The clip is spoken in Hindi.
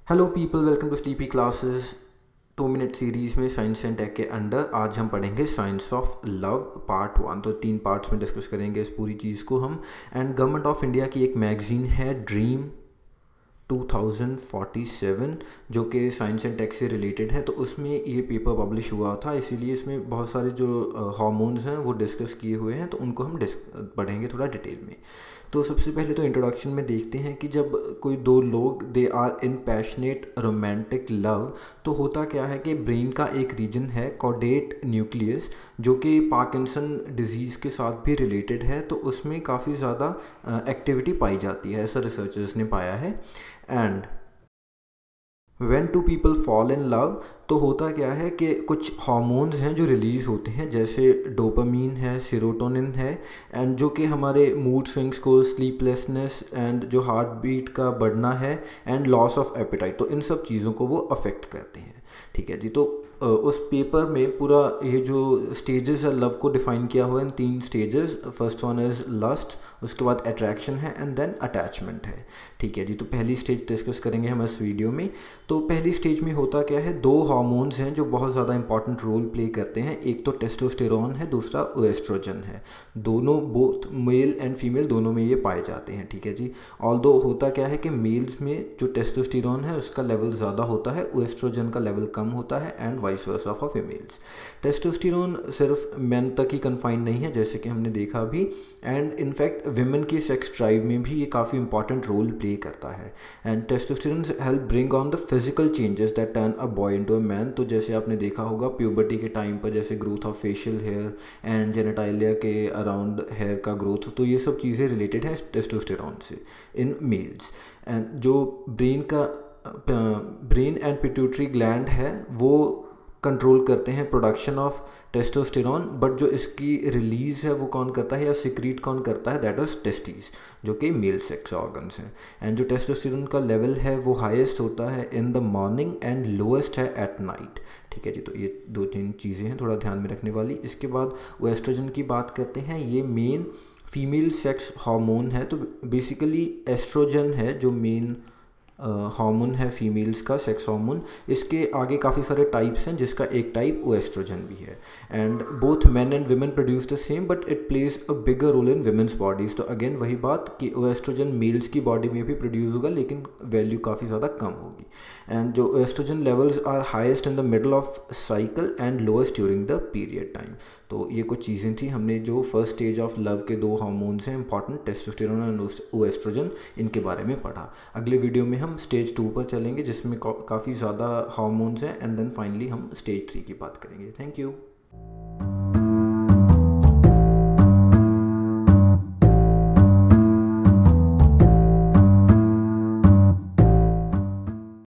Hello people, welcome to sleepy classes. 2 minute series में साइंस एंड टेक के अंडर आज हम पढ़ेंगे साइंस ऑफ लव पार्ट 1। तो 3 पार्ट्स में डिस्कस करेंगे इस पूरी चीज़ को हम। एंड गवर्नमेंट ऑफ इंडिया की एक मैगज़ीन है ड्रीम 2047 जो कि साइंस एंड टेक से रिलेटेड है। तो उसमें ये पेपर पब्लिश हुआ था, इसीलिए इसमें बहुत सारे जो हार्मोन्स हैं वो डिस्कस किए हुए हैं, तो उनको हम पढ़ेंगे थोड़ा डिटेल में। तो सबसे पहले तो इंट्रोडक्शन में देखते हैं कि जब कोई दो लोग they are in passionate romantic love, तो होता क्या है कि ब्रेन का एक रीजन है कॉडेट न्यूक्लियस जो कि पार्किंसन डिजीज़ के साथ भी रिलेटेड है, तो उसमें काफ़ी ज़्यादा एक्टिविटी पाई जाती है, ऐसा रिसर्चर्स ने पाया है। And when two people fall in love, तो होता क्या है कि कुछ हार्मोन्स हैं जो रिलीज़ होते हैं, जैसे डोपामीन है, सेरोटोनिन है, एंड जो कि हमारे मूड स्विंग्स को, स्लीपलेसनेस एंड जो हार्ट बीट का बढ़ना है एंड लॉस ऑफ एपेटाइट, तो इन सब चीज़ों को वो अफेक्ट करते हैं। ठीक है जी। तो उस पेपर में पूरा ये जो स्टेजेस है लव को डिफाइन किया हुआ है in 3 stages. First one is lust, उसके बाद अट्रैक्शन है एंड देन अटैचमेंट है। ठीक है जी। तो पहली स्टेज डिस्कस करेंगे हम इस वीडियो में। तो पहली स्टेज में होता क्या है, 2 हार्मोन्स हैं जो बहुत ज़्यादा इंपॉर्टेंट रोल प्ले करते हैं। एक तो टेस्टोस्टेरोन है, दूसरा एस्ट्रोजन है। दोनों बोथ मेल एंड फीमेल दोनों में ये पाए जाते हैं। ठीक है जी। ऑल्दो होता क्या है कि मेल्स में जो टेस्टोस्टेरोन है उसका लेवल ज़्यादा होता है, एस्ट्रोजन का लेवल कम होता है, and vice versa for females. Testosterone सिर्फ मेन तक ही कन्फाइंड नहीं है, जैसे कि हमने देखा अभी, एंड इनफैक्ट विमेन की सेक्स ड्राइव में भी ये काफ़ी इंपॉर्टेंट रोल प्ले करता है। And testosterone help bring on the physical changes that turn a boy into a man. तो जैसे आपने देखा होगा प्यूबर्टी के टाइम पर जैसे growth of facial hair and genitalia के अराउंड हेयर का ग्रोथ, तो ये सब चीज़ें रिलेटेड है टेस्टोस्टेरोन से इन मेल्स। एंड जो ब्रेन एंड पिट्यूटरी ग्लैंड है वो कंट्रोल करते हैं प्रोडक्शन ऑफ टेस्टोस्टेरोन, बट जो इसकी रिलीज़ है वो कौन करता है या सिक्रीट कौन करता है, दैट इज टेस्टीज, जो कि मेल सेक्स ऑर्गन्स हैं। एंड जो टेस्टोस्टेरोन का लेवल है वो हाईएस्ट होता है in the morning and lowest है एट नाइट। ठीक है जी। तो ये 2-3 चीज़ें हैं थोड़ा ध्यान में रखने वाली। इसके बाद वो एस्ट्रोजन की बात करते हैं, ये मेन फीमेल सेक्स हार्मोन है। तो बेसिकली एस्ट्रोजन है जो मेन हार्मोन है फीमेल्स का, सेक्स हार्मोन। इसके आगे काफ़ी सारे टाइप्स हैं, जिसका एक टाइप ओएस्ट्रोजन भी है। And both men and women produce the same, but it plays a bigger role in women's bodies. तो अगेन वही बात कि ओएस्ट्रोजन मेल्स की बॉडी में भी प्रोड्यूस होगा, लेकिन वैल्यू काफ़ी ज़्यादा कम होगी। एंड जो oestrogen levels are highest in the middle of cycle and lowest during the period time. तो ये कुछ चीज़ें थी, हमने जो फर्स्ट स्टेज ऑफ लव के 2 हार्मोन्स हैं इंपॉर्टेंट, टेस्टोस्टेरोन एंड ओएस्ट्रोजन, इनके बारे में पढ़ा। अगले वीडियो में हम स्टेज 2 पर चलेंगे जिसमें काफ़ी ज़्यादा हार्मोन्स हैं, एंड देन फाइनली हम स्टेज 3 की बात करेंगे। Thank you.